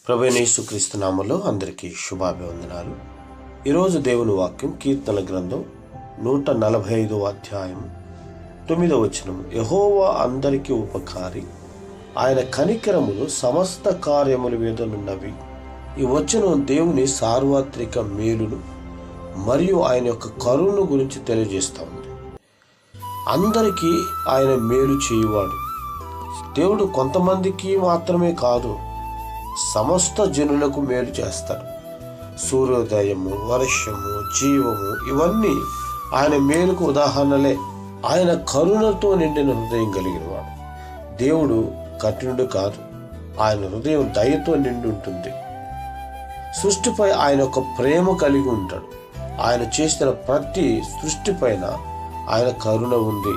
ప్రభువైన యేసుక్రీస్తు నామములో అందరికీ శుభాభివందనాలు. ఈరోజు దేవుని వాక్యం కీర్తనల గ్రంథం 145వ అధ్యాయం 9వ వచనం. యెహోవా అందరికీ ఉపకారి, ఆయన కనికరములు సమస్త కార్యముల మీద నున్నవి. ఈ వచనం దేవుని సార్వత్రిక మేలును మరియు ఆయన యొక్క కరుణ గురించి తెలియజేస్తూ ఉంది. అందరికీ ఆయన మేలు చేయువాడు. దేవుడు కొంతమందికి మాత్రమే కాదు, సమస్త జనులకు మేలు చేస్తాడు. సూర్యోదయము, వర్షము, జీవము ఇవన్నీ ఆయన మేలుకు ఉదాహరణలే. ఆయన కరుణతో నిండిన హృదయం కలిగినవాడు. దేవుడు కఠినుడు కాదు, ఆయన హృదయం దయతో నిండి ఉంటుంది. సృష్టిపై ఆయన ఒక ప్రేమ కలిగి ఉంటాడు. ఆయన చేసిన ప్రతి సృష్టి పైన ఆయన కరుణ ఉంది.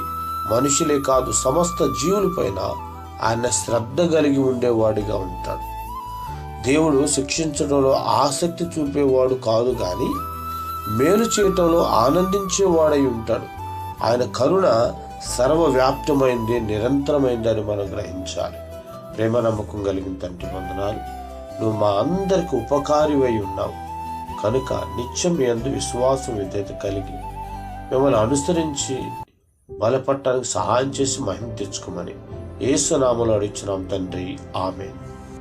మనుషులే కాదు, సమస్త జీవులపైన ఆయన శ్రద్ధ కలిగి ఉండేవాడిగా ఉంటాడు. దేవుడు శిక్షించడంలో ఆసక్తి చూపేవాడు కాదు, కానీ మేలు చేయటంలో ఆనందించేవాడై ఉంటాడు. ఆయన కరుణ సర్వవ్యాప్తమైంది, నిరంతరమైందని మనం గ్రహించాలి. ప్రేమ నమ్మకం కలిగిన తండ్రి వందనాలు. నువ్వు మా అందరికి ఉపకారివై ఉన్నావు కనుక నిత్యం మీ యందు విశ్వాసం విధేయత కలిగి మిమ్మల్ని అనుసరించి బలపడటానికి సహాయం చేసి మహిమ తెచ్చుకోమని యేసు నామములో అడుగుచున్నాం తండ్రి. ఆమేన్.